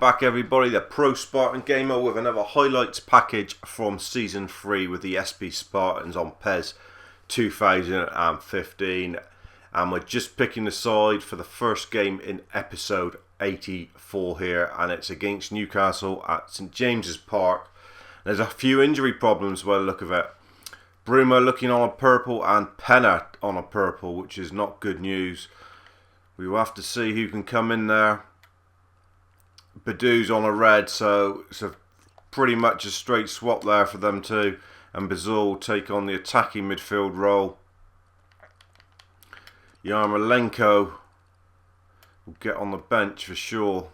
back everybody, the Pro Spartan Gamer with another highlights package from Season 3 with the SP Spartans on PES 2015. And we're just picking the side for the first game in episode 84 here, and it's against Newcastle at St James's Park. There's a few injury problems by the look of it. Bruma looking on a purple and Penna on a purple, which is not good news. We will have to see who can come in there. Badou's on a red, so it's pretty much a straight swap there for them two. And Bazul will take on the attacking midfield role. Yarmolenko will get on the bench for sure.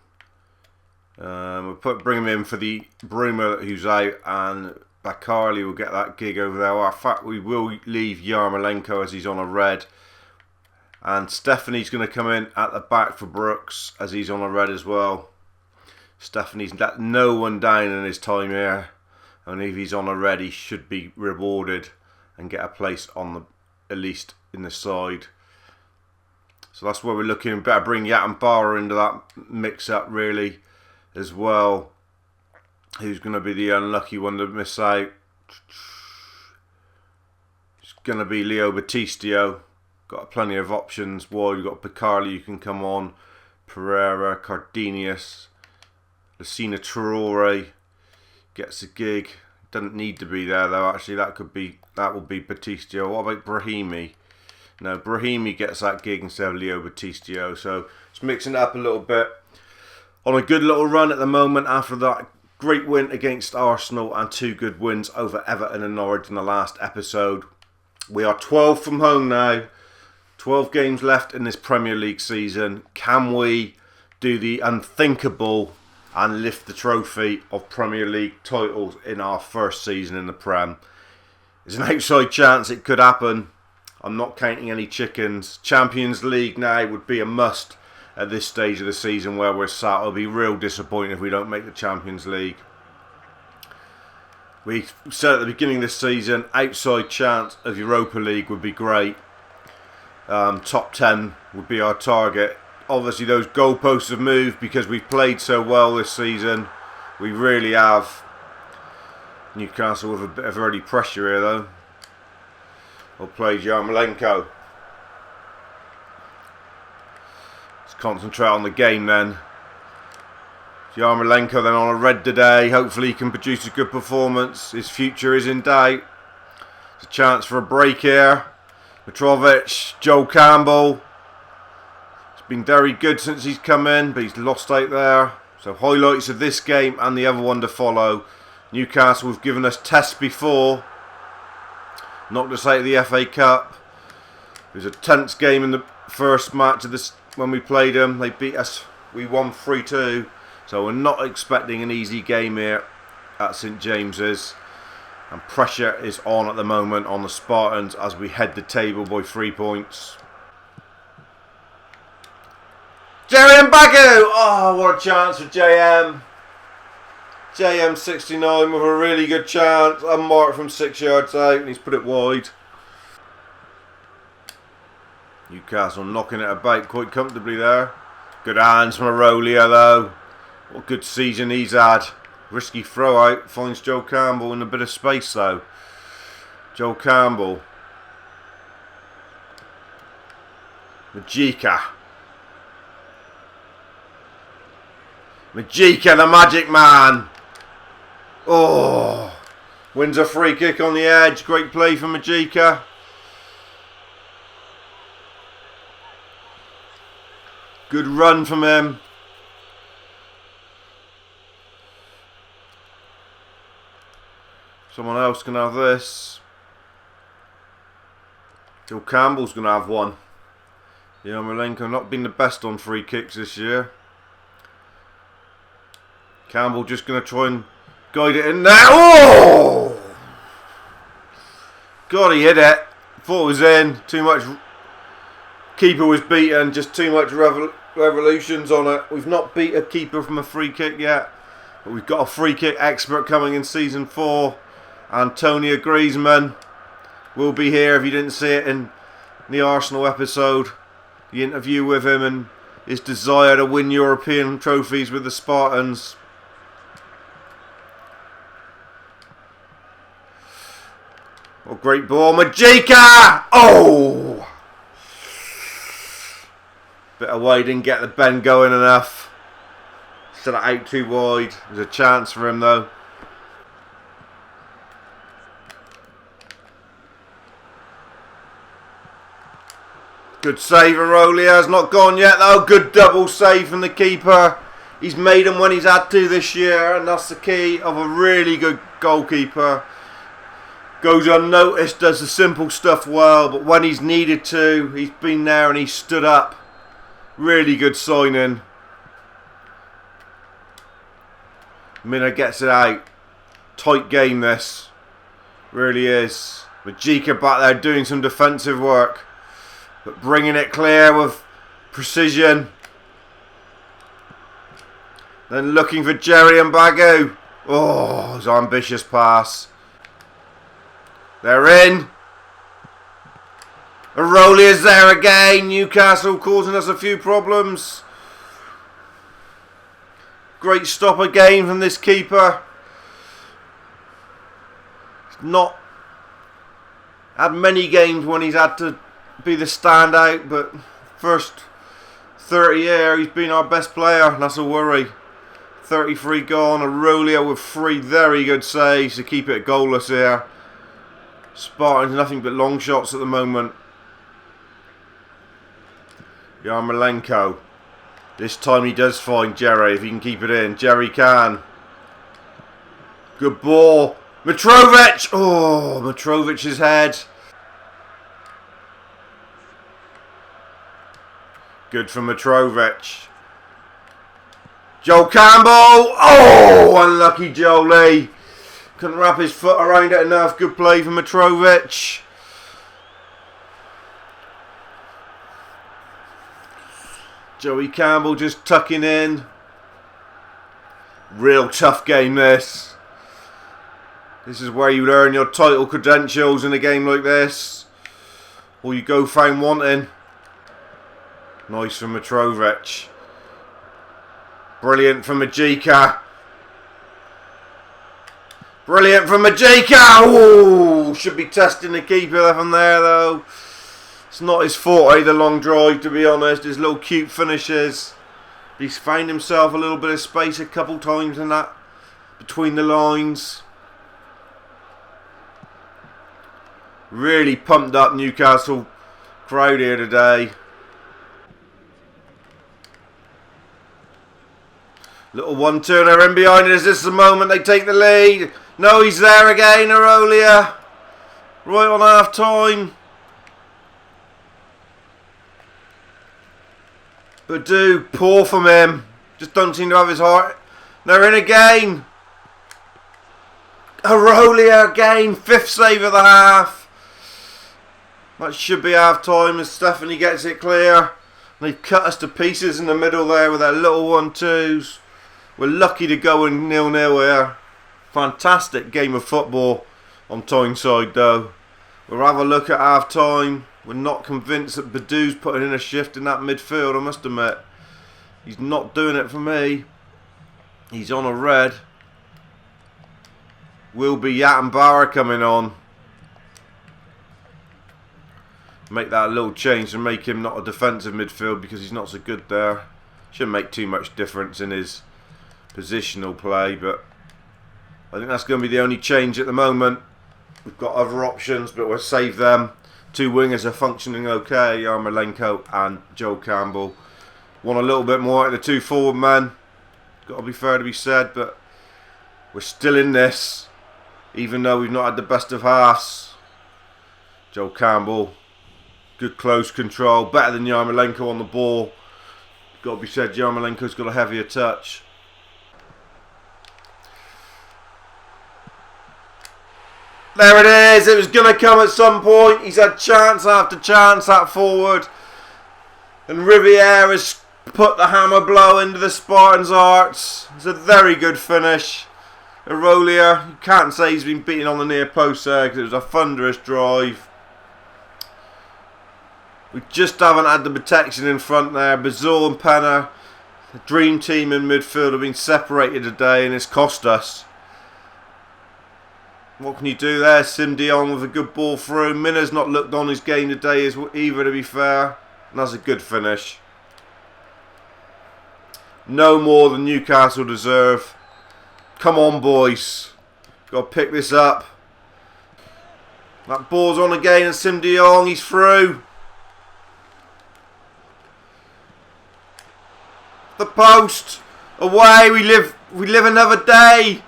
We'll bring him in for the Bruma who's out, and Bakarli will get that gig over there. Well, in fact, we will leave Yarmolenko as he's on a red. And Stephanie's going to come in at the back for Brooks as he's on a red as well. Stephanie's let no one down in his time here. And if he's on a red, he should be rewarded and get a place on the, at least in the side. So that's where we're looking. Better bring Yatambara into that mix-up really as well. Who's going to be the unlucky one to miss out? It's going to be Leo Battistio. Got plenty of options. Wide, you've got Bakarli, you can come on. Pereira, Cardenius, Lucina Traore gets a gig. Doesn't need to be there though. Actually, that will be Battistio. What about Brahimi? No, Brahimi gets that gig instead of Leo Battistio. So it's mixing it up a little bit. On a good little run at the moment after that great win against Arsenal and two good wins over Everton and Norwich in the last episode. We are 12 from home now. 12 games left in this Premier League season. Can we do the unthinkable and lift the trophy of Premier League titles in our first season in the Prem? There's an outside chance it could happen. I'm not counting any chickens. Champions League now would be a must at this stage of the season where we're sat. It'll be real disappointing if we don't make the Champions League. We said at the beginning of this season, outside chance of Europa League would be great. Top 10 would be our target. Obviously those goalposts have moved because we've played so well this season. We really have. Newcastle with a bit of early pressure here though. We'll play Yarmolenko. Let's concentrate on the game then. Yarmolenko then on a red today. Hopefully he can produce a good performance. His future is in doubt. There's a chance for a break here. Mitrovic, Joel Campbell. He's been very good since he's come in, but he's lost out there. So highlights of this game and the other one to follow. Newcastle have given us tests before. Knocked us out of the FA Cup. It was a tense game in the first match of this when we played them. They beat us. We won 3-2. So we're not expecting an easy game here at St James's. And pressure is on at the moment on the Spartans as we head the table by 3 points. JM Baku! Oh, what a chance for JM. JM 69 with a really good chance. Unmarked from 6 yards out and he's put it wide. Newcastle knocking it about quite comfortably there. Good hands from Arolia though. What a good season he's had. Risky throw out, finds Joel Campbell in a bit of space though. Joel Campbell. Majika, the magic man. Oh, wins a free kick on the edge. Great play from Majika. Good run from him. Someone else can have this. Joel Campbell's going to have one. Yarmolenko not been the best on free kicks this year. Campbell just going to try and guide it in there. Oh! God, he hit it. Thought it was in. Too much. Keeper was beaten. Just too much revolutions on it. We've not beat a keeper from a free kick yet. But we've got a free kick expert coming in season 4. Antonio Griezmann will be here if you didn't see it in the Arsenal episode. The interview with him, and his desire to win European trophies with the Spartans. Oh, great ball, Majika! Oh! Bit away, didn't get the bend going enough. Set it out too wide. There's a chance for him though. Good save, Arolia's not gone yet though. Good double save from the keeper. He's made them when he's had to this year, and that's the key of a really good goalkeeper. Goes unnoticed, does the simple stuff well, but when he's needed to, he's been there and he's stood up. Really good signing. Mina gets it out. Tight game this. Really is. Majika back there doing some defensive work, but bringing it clear with precision. Then looking for Jerry and Bagu. Oh, his ambitious pass. They're in. Arolia's there again. Newcastle causing us a few problems. Great stop again from this keeper. He's not had many games when he's had to be the standout, but first 30 here he's been our best player, and that's a worry. 33 gone. Arolia with 3 very good saves to keep it goalless here. Spartans nothing but long shots at the moment. Yarmolenko. This time he does find Jerry if he can keep it in. Jerry can. Good ball. Mitrovic! Oh, Mitrovic's head. Good for Mitrovic. Joel Campbell! Oh, unlucky Jolie. Couldn't wrap his foot around it enough. Good play for Mitrovic. Joey Campbell just tucking in. Real tough game this. This is where you earn your title credentials in a game like this. Or you go found wanting. Nice for Mitrovic. Brilliant from Majika. Brilliant from Majika. Ooh, should be testing the keeper from there though. It's not his forte, the long drive, to be honest. His little cute finishes. He's found himself a little bit of space a couple times in that between the lines. Really pumped up Newcastle crowd here today. Little one-turner in behind it. Is this the moment they take the lead? No, he's there again, Arolia. Right on half-time. Badu, poor from him. Just don't seem to have his heart. They're in again. Arolia again. 5th save of the half. That should be half-time as Stephanie gets it clear. They've cut us to pieces in the middle there with their little 1-2s. We're lucky to go in 0-0 here. Fantastic game of football on Tyneside though. We'll have a look at half time. We're not convinced that Badu's putting in a shift in that midfield, I must admit. He's not doing it for me. He's on a red. Will be Yattenbauer coming on. Make that a little change and make him not a defensive midfield because he's not so good there. Shouldn't make too much difference in his positional play, but I think that's going to be the only change at the moment. We've got other options, but we'll save them. 2 wingers are functioning okay, Yarmolenko and Joe Campbell. Want a little bit more out of the 2 forward men. Got to be fair to be said, but we're still in this, even though we've not had the best of halves. Joe Campbell, good close control, better than Yarmolenko on the ball. Got to be said, Yarmolenko's got a heavier touch. There it is. It was going to come at some point. He's had chance after chance that forward. And Riviere has put the hammer blow into the Spartans' hearts. It's a very good finish. Arolia, you can't say he's been beaten on the near post there because it was a thunderous drive. We just haven't had the protection in front there. Bazul and Penna, the dream team in midfield, have been separated today and it's cost us. What can you do there? Sim Dion with a good ball through. Minna's not looked on his game today either, to be fair. And that's a good finish. No more than Newcastle deserve. Come on, boys. Got to pick this up. That ball's on again and Sim Dion, he's through. The post. Away, we live another day.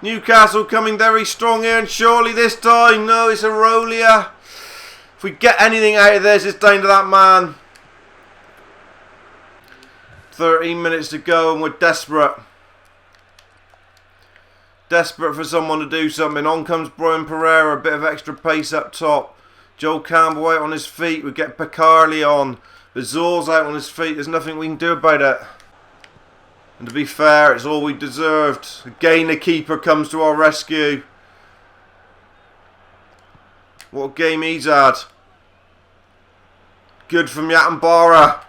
Newcastle coming very strong here, and surely this time, no, it's Aurelia. If we get anything out of this, it's down to that man. 13 minutes to go and we're desperate. Desperate for someone to do something. On comes Brian Pereira, a bit of extra pace up top. Joe Campbell out on his feet. We get Picarli on. Bazul's out on his feet. There's nothing we can do about it. And to be fair, it's all we deserved. Again, the keeper comes to our rescue. What a game he's had. Good from Yatambara.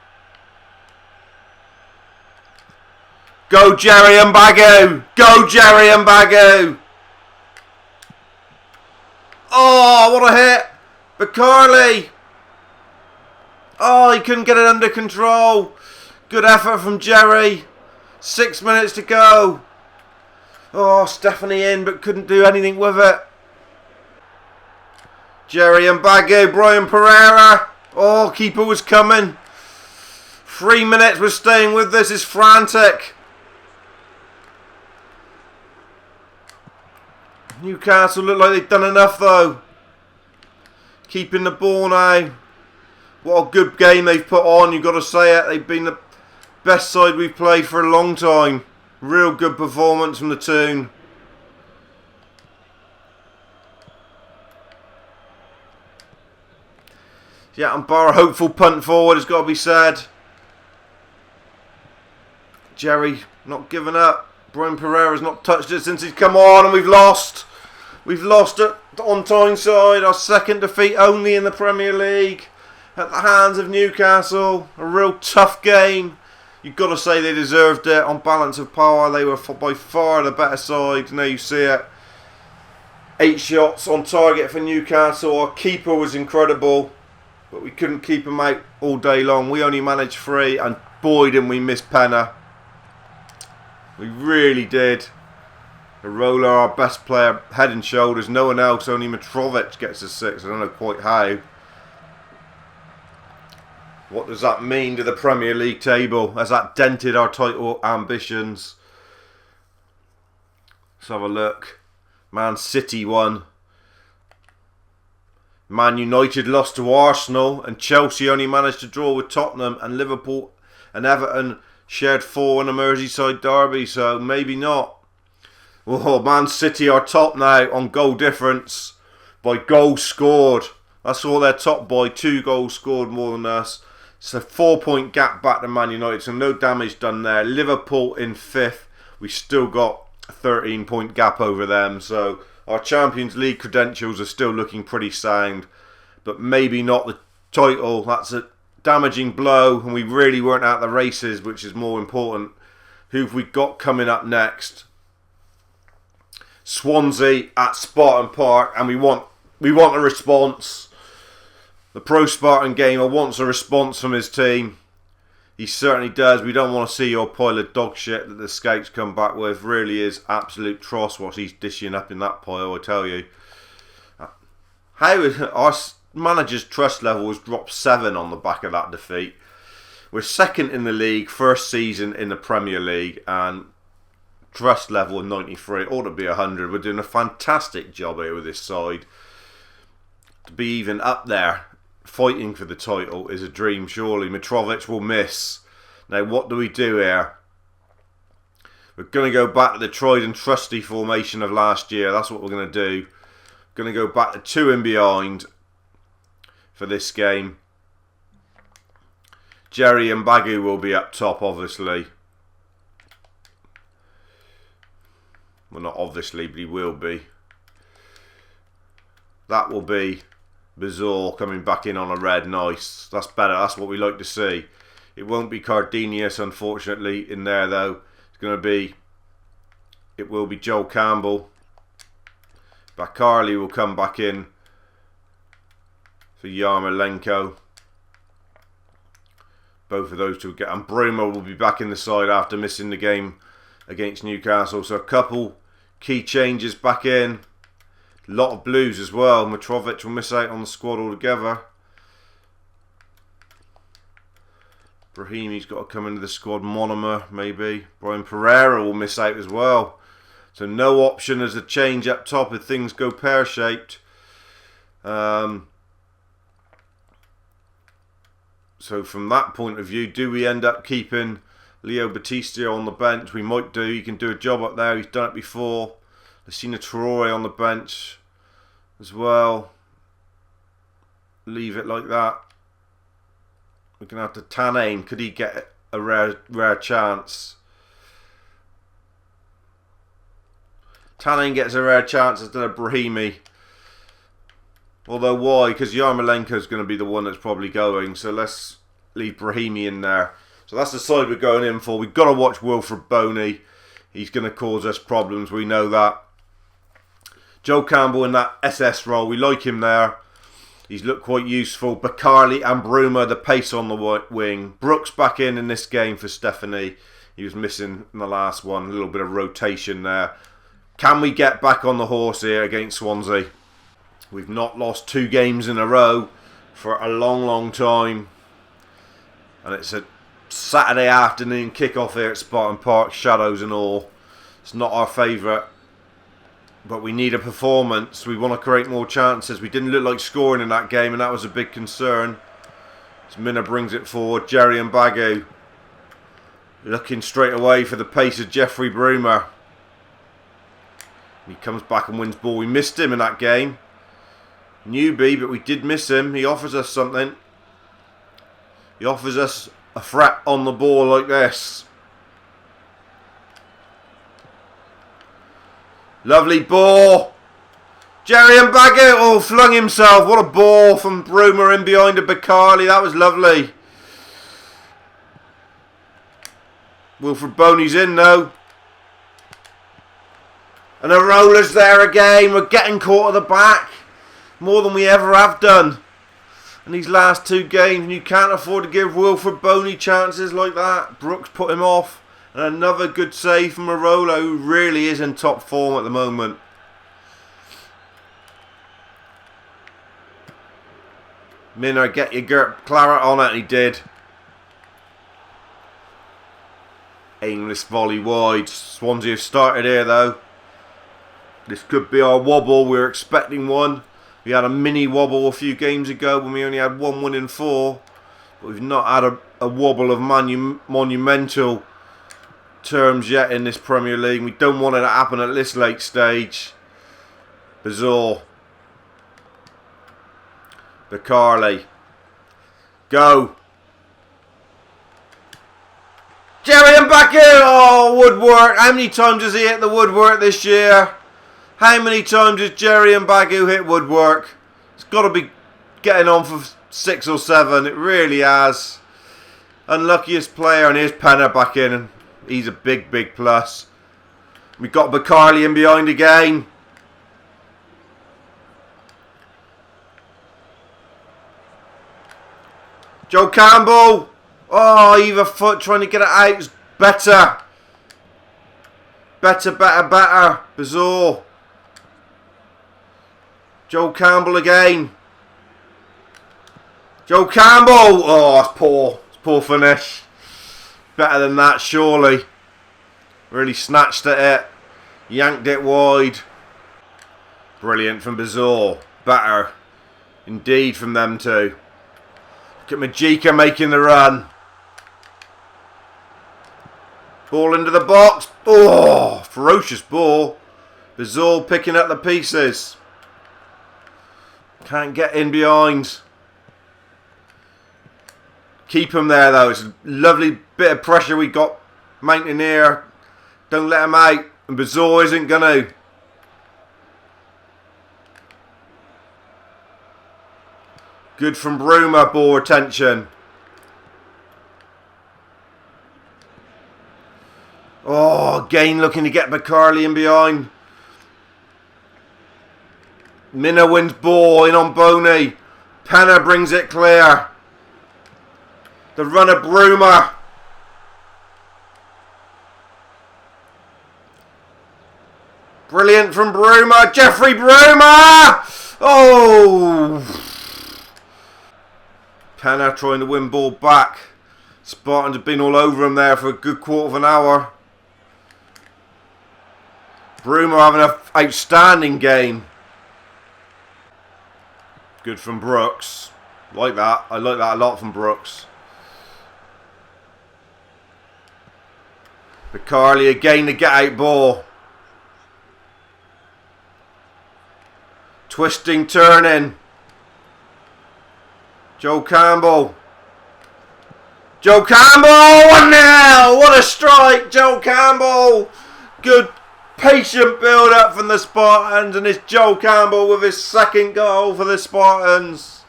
Go Jerry and Bagu! Go Jerry and Bagu! Oh, what a hit! Bacarli! Oh, he couldn't get it under control. Good effort from Jerry. 6 minutes to go. Oh, Stephanie in, but couldn't do anything with it. Jerry and Bagu, Brian Pereira. Oh, keeper was coming. 3 minutes, we're staying with this. It's frantic. Newcastle look like they've done enough though. Keeping the ball now. What a good game they've put on, you've got to say it. They've been the best side we've played for a long time. Real good performance from the Toon. Yeah, and Barra hopeful punt forward has got to be said. Jerry not giving up. Brian Pereira's not touched it since he's come on, and we've lost. We've lost it on Tyneside. Our second defeat only in the Premier League at the hands of Newcastle. A real tough game. You've got to say they deserved it. On balance of power, they were by far the better side. Now you see it. 8 shots on target for Newcastle. Our keeper was incredible, but we couldn't keep him out all day long. We only managed 3, and boy didn't we miss Penna. We really did. Arola, our best player, head and shoulders. No one else, only Mitrovic gets a 6. I don't know quite how. What does that mean to the Premier League table? Has that dented our title ambitions? Let's have a look. Man City won. Man United lost to Arsenal, and Chelsea only managed to draw with Tottenham, and Liverpool and Everton shared 4 in a Merseyside derby, so maybe not. Oh, Man City are top now on goal difference by goals scored. That's all they're top by, 2 goals scored more than us. It's a 4-point gap back to Man United, so no damage done there. Liverpool in 5th. We still got a 13-point gap over them, so our Champions League credentials are still looking pretty sound, but maybe not the title. That's a damaging blow, and we really weren't at the races, which is more important. Who've we got coming up next? Swansea at Spartan Park, and we want a response. The ProSpartanGamer wants a response from his team. He certainly does. We don't want to see your pile of dog shit that the scouts come back with. Really is absolute tross what he's dishing up in that pile, I tell you. How our manager's trust level has dropped 7 on the back of that defeat. We're second in the league, first season in the Premier League, and trust level of 93. It ought to be 100. We're doing a fantastic job here with this side. To be even up there fighting for the title is a dream, surely. Mitrovic will miss. Now, what do we do here? We're going to go back to the tried and trusty formation of last year. That's what we're going to do. We're going to go back to 2 in behind for this game. Jerry and Bagu will be up top, obviously. Well, not obviously, but he will be. That will be Bizarre coming back in on a red. Nice. That's better. That's what we like to see. It won't be Cardenius, unfortunately, in there, though. It's going to be... It will be Joel Campbell. Bakarli will come back in for Yarmolenko. Both of those two get... And Bruma will be back in the side after missing the game against Newcastle. So a couple key changes back in. A lot of blues as well. Mitrovic will miss out on the squad altogether. Brahimi's got to come into the squad. Monomer, maybe. Brian Pereira will miss out as well. So no option as a change up top if things go pear-shaped. So from that point of view, do we end up keeping Leo Batista on the bench? We might do. He can do a job up there. He's done it before. Lassina Traore on the bench as well. Leave it like that. We're going to have to Tanane. Could he get a rare chance? Tanane gets a rare chance instead of Brahimi. Although why? Because Yarmolenko is going to be the one that's probably going. So let's leave Brahimi in there. So that's the side we're going in for. We've got to watch Wilfred Boney. He's going to cause us problems. We know that. Joe Campbell in that SS role. We like him there. He's looked quite useful. Bakarli and Bruma, the pace on the wing. Brooks back in this game for Stephanie. He was missing in the last one. A little bit of rotation there. Can we get back on the horse here against Swansea? We've not lost 2 games in a row for a long, long time. And it's a Saturday afternoon kickoff here at Spartan Park, shadows and all. It's not our favourite. But we need a performance. We want to create more chances. We didn't look like scoring in that game, and that was a big concern. As Minna brings it forward, Jerry and Bagu looking straight away for the pace of Jeffrey Bruma. He comes back and wins ball. We missed him in that game. Newbie, but we did miss him. He offers us something. He offers us a threat on the ball like this. Lovely ball. Jerry and Baggett, oh, flung himself. What a ball from Bruma in behind to Bakarli. That was lovely. Wilfred Boney's in though. And the roller's there again. We're getting caught at the back. More than we ever have done. In these last 2 games. And you can't afford to give Wilfred Boney chances like that. Brooks put him off. And another good save from Marolo, who really is in top form at the moment. Minna, get your Gert Claret on it. He did. Aimless volley wide. Swansea have started here though. This could be our wobble. We're expecting one. We had a mini wobble a few games ago when we only had 1 win in 4. But we've not had a wobble of monumental terms yet in this Premier League. We don't want it to happen at this late stage. Bizarre. Bakarli. Go. Jerry and back in. Oh, woodwork. How many times has he hit the woodwork this year? How many times has Jerry and Bagu hit woodwork? It's got to be getting on for 6 or 7. It really has. Unluckiest player, and here's Penner back in. He's a big, big plus. We've got Bakarli in behind again. Joe Campbell. Oh, either foot trying to get it out. It's better. Better, better, better. Bizarre. Joe Campbell again. Joe Campbell. Oh, it's poor. It's poor finish. Better than that, surely. Really snatched at it. Yanked it wide. Brilliant from Bizarre. Better. Indeed from them two. Look at Majika making the run. Ball into the box. Oh, ferocious ball. Bizarre picking up the pieces. Can't get in behind. Keep him there though. It's a lovely bit of pressure we got mounting here. Don't let him out. And Bizarre isn't going to. Good from Bruma, ball retention. Oh, again looking to get Bacarli in behind. Minna wins ball in on Boney. Penna brings it clear. The run of Bruma. Brilliant from Bruma. Jeffrey Bruma! Oh! Penna trying to win ball back. Spartans have been all over him there for a good quarter of an hour. Bruma having an outstanding game. Good from Brooks. Like that. I like that a lot from Brooks. Bacarli again to get out ball. Twisting, turning. Joe Campbell. Joe Campbell! 1-0! What a strike, Joe Campbell! Good patient build-up from the Spartans, and it's Joe Campbell with his second goal for the Spartans.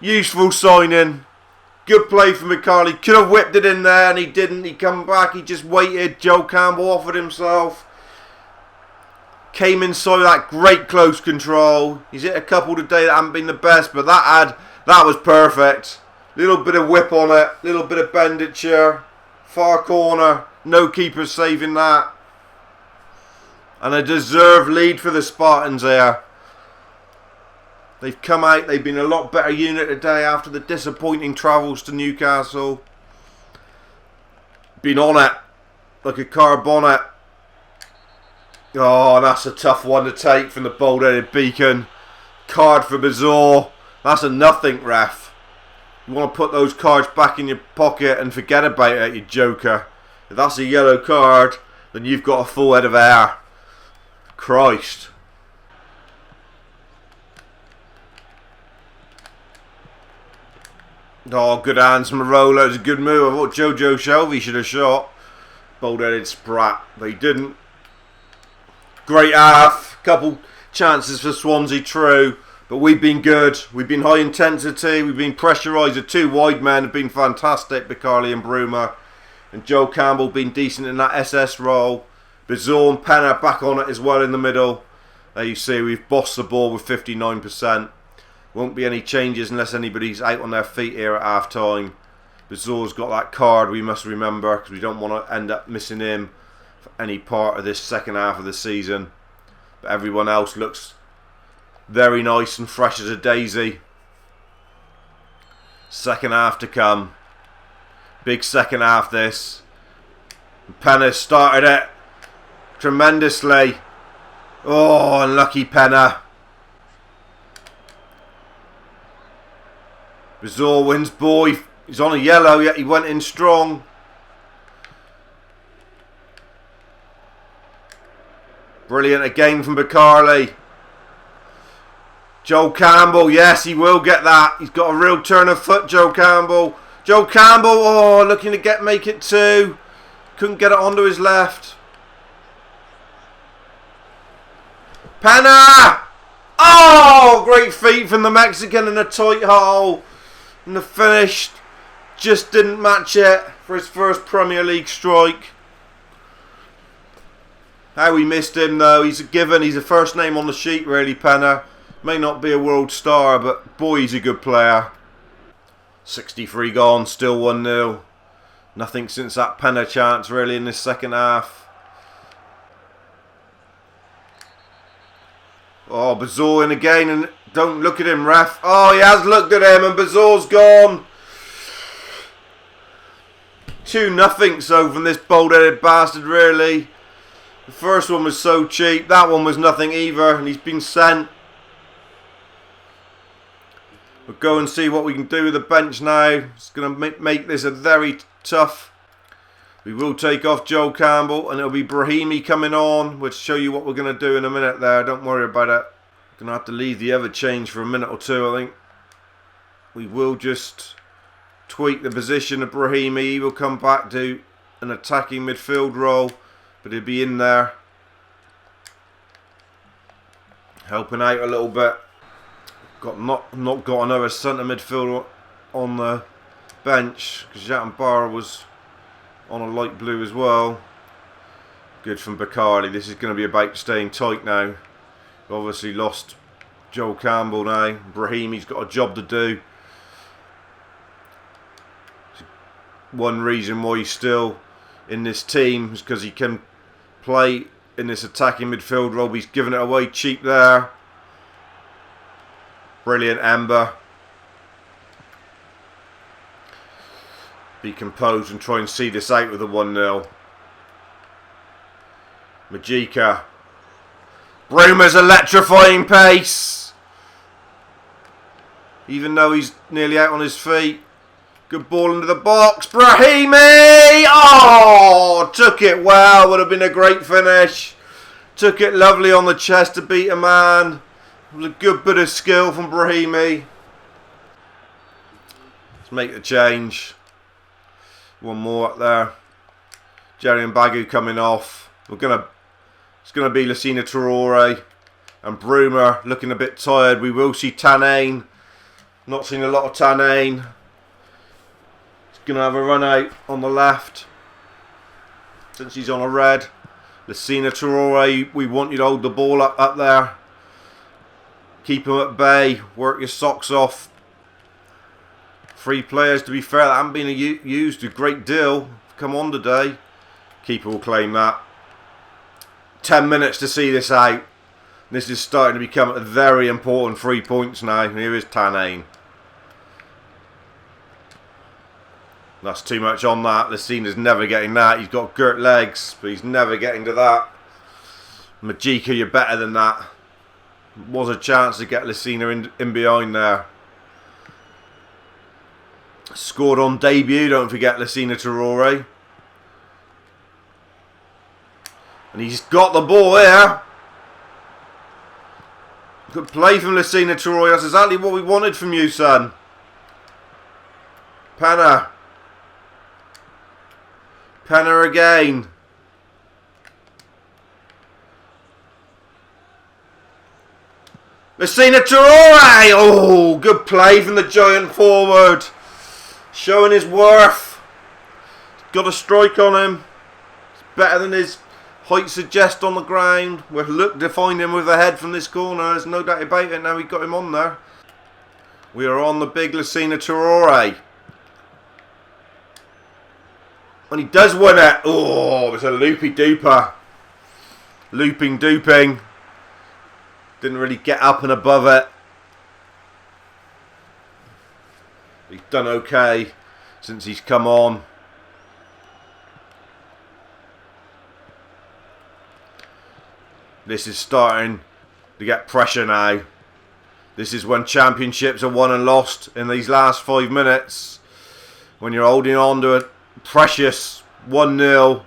Useful signing. Good play from McCarley. Could have whipped it in there, and he didn't. He come back. He just waited. Joe Campbell offered himself. Came inside that great close control. He's hit a couple today that haven't been the best, but that was perfect. Little bit of whip on it. Little bit of benditure. Far corner. No keeper saving that. And a deserved lead for the Spartans there. They've come out. They've been a lot better unit today after the disappointing travels to Newcastle. Been on it. Like a car bonnet. Oh, that's a tough one to take from the bold-headed Beacon. Card for Bizarre. That's a nothing, ref. You want to put those cards back in your pocket and forget about it, you joker. If that's a yellow card, then you've got a full head of hair. Christ. Oh, good hands from Marola. It was a good move. I thought Jojo Shelby should have shot. Bold-headed sprat. They didn't. Great half. Couple chances for Swansea, true. But we've been good. We've been high intensity. We've been pressurised. The two wide men have been fantastic. Bacarli and Bruma. And Joe Campbell been decent in that SS role. Bizarre and Penna back on it as well in the middle. There you see we've bossed the ball with 59%. Won't be any changes unless anybody's out on their feet here at half time. Bizarre's got that card we must remember, because we don't want to end up missing him for any part of this second half of the season. But everyone else looks very nice and fresh as a daisy. Second half to come. Big second half this. Penna started it tremendously. Oh, unlucky Penna. Bizarre wins ball. He's on a yellow, yet he went in strong. Brilliant again from Bacarli. Joe Campbell, yes, he will get that. He's got a real turn of foot, Joe Campbell. Joe Campbell, oh, looking to make it two. Couldn't get it onto his left. Penna! Oh, great feet from the Mexican in a tight hole. And the finish just didn't match it for his first Premier League strike. How we missed him though. He's a given. He's a first name on the sheet really, Penna. May not be a world star, but boy, he's a good player. 63 gone, still 1-0. Nothing since that Penna chance really in this second half. Oh, Bizarre in again, and don't look at him, ref. Oh, he has looked at him, and Bizarre's gone. 2-0 so from this bold-headed bastard, really. The first one was so cheap. That one was nothing either, and he's been sent. We'll go and see what we can do with the bench now. It's going to make this a very tough. We will take off Joe Campbell, and it'll be Brahimi coming on. We'll show you what we're going to do in a minute there. Don't worry about it. Going to have to leave the other change for a minute or two, I think. We will just tweak the position of Brahimi. He will come back to an attacking midfield role, but he'll be in there helping out a little bit. Not got another centre midfielder on the bench because Jatan Barr was on a light blue as well. Good from Bacardi. This is going to be about staying tight now. Obviously lost Joel Campbell now. Brahimi's got a job to do. One reason why he's still in this team is because he can play in this attacking midfield role. He's giving it away cheap there. Brilliant, Amber. Be composed and try and see this out with a 1-0. Majika. Bruma's electrifying pace. Even though he's nearly out on his feet. Good ball into the box. Brahimi! Oh! Took it well. Would have been a great finish. Took it lovely on the chest to beat a man. It was a good bit of skill from Brahimi. Let's make the change. One more up there. Jerry and Bagu coming off. It's gonna be Lassina Traore and Bruma looking a bit tired. We will see Tanane. Not seen a lot of Tanane. He's gonna have a run out on the left since he's on a red. Lassina Traore, we want you to hold the ball up there. Keep him at bay. Work your socks off. 3 players, to be fair, that haven't been used a great deal. Come on today. Keeper will claim that. 10 minutes to see this out. This is starting to become a very important 3 points now. Here is Tanane. That's too much on that. Lassina's never getting that. He's got girt legs, but he's never getting to that. Majika, you're better than that. Was a chance to get Lassina in behind there. Scored on debut, don't forget Lassina Traore. And he's got the ball here. Good play from Lassina Traore. That's exactly what we wanted from you, son. Penna. Penna again. Lassina Traore! Oh, good play from the giant forward. Showing his worth. Got a strike on him. It's better than his height suggests on the ground. We'll look to find him with a head from this corner. There's no doubt about it. Now we got him on there. We are on the big Lassina Traore. And he does win it. Oh, it's a loopy duper. Looping duping. Didn't really get up and above it. He's done okay since he's come on. This is starting to get pressure now. This is when championships are won and lost in these last 5 minutes. When you're holding on to a precious 1-0.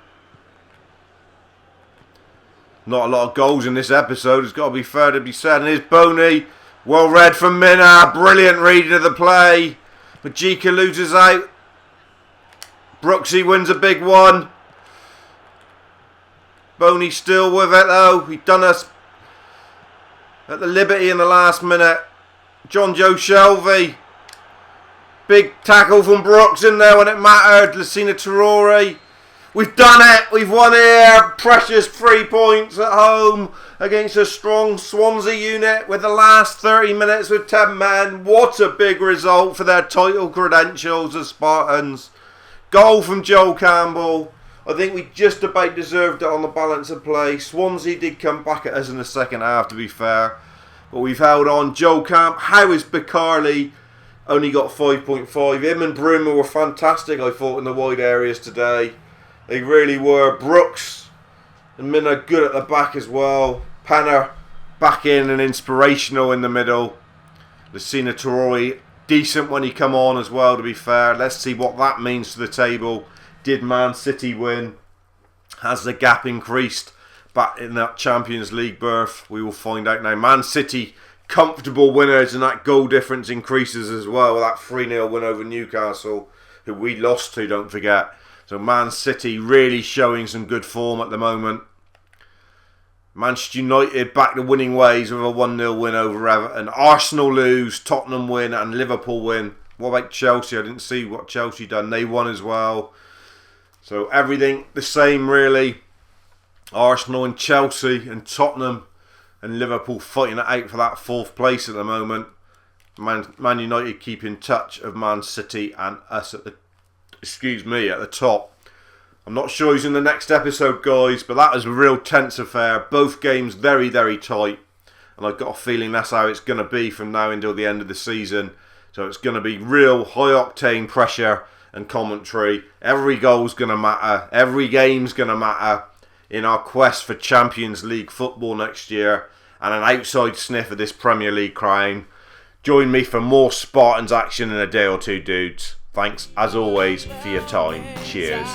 Not a lot of goals in this episode. It's got to be fair to be said. And here's Boney. Well read from Minna. Brilliant reading of the play. Majika loses out. Brooksy wins a big one. Boney still with it though. He done us at the Liberty in the last minute. John Joe Shelby. Big tackle from Brooks in there when it mattered. Lassina Traore. We've done it. We've won here. Precious 3 points at home against a strong Swansea unit with the last 30 minutes with 10 men. What a big result for their title credentials, the Spartans. Goal from Joel Campbell. I think we just about deserved it on the balance of play. Swansea did come back at us in the second half, to be fair. But we've held on. Joe Camp. How is Bacardi? Only got 5.5. Him and Bruma were fantastic, I thought, in the wide areas today. They really were. Brooks and Minna good at the back as well. Panner back in and inspirational in the middle. Lassina Traore decent when he come on as well, to be fair. Let's see what that means to the table. Did Man City win? Has the gap increased back in that Champions League berth? We will find out now. Man City comfortable winners, and that goal difference increases as well with that 3-0 win over Newcastle, who we lost to, don't forget. So Man City really showing some good form at the moment. Manchester United back to winning ways with a 1-0 win over Everton. Arsenal lose, Tottenham win and Liverpool win. What about Chelsea? I didn't see what Chelsea done. They won as well. So everything the same really. Arsenal and Chelsea and Tottenham and Liverpool fighting it out for that 4th place at the moment. Man United keep in touch of Man City and us at the at the top. I'm not sure who's in the next episode, guys, but that was a real tense affair. Both games very, very tight. And I've got a feeling that's how it's going to be from now until the end of the season. So it's going to be real high-octane pressure and commentary. Every goal's going to matter. Every game's going to matter in our quest for Champions League football next year. And an outside sniff of this Premier League crown. Join me for more Spartans action in a day or two, dudes. Thanks, as always, for your time. Cheers.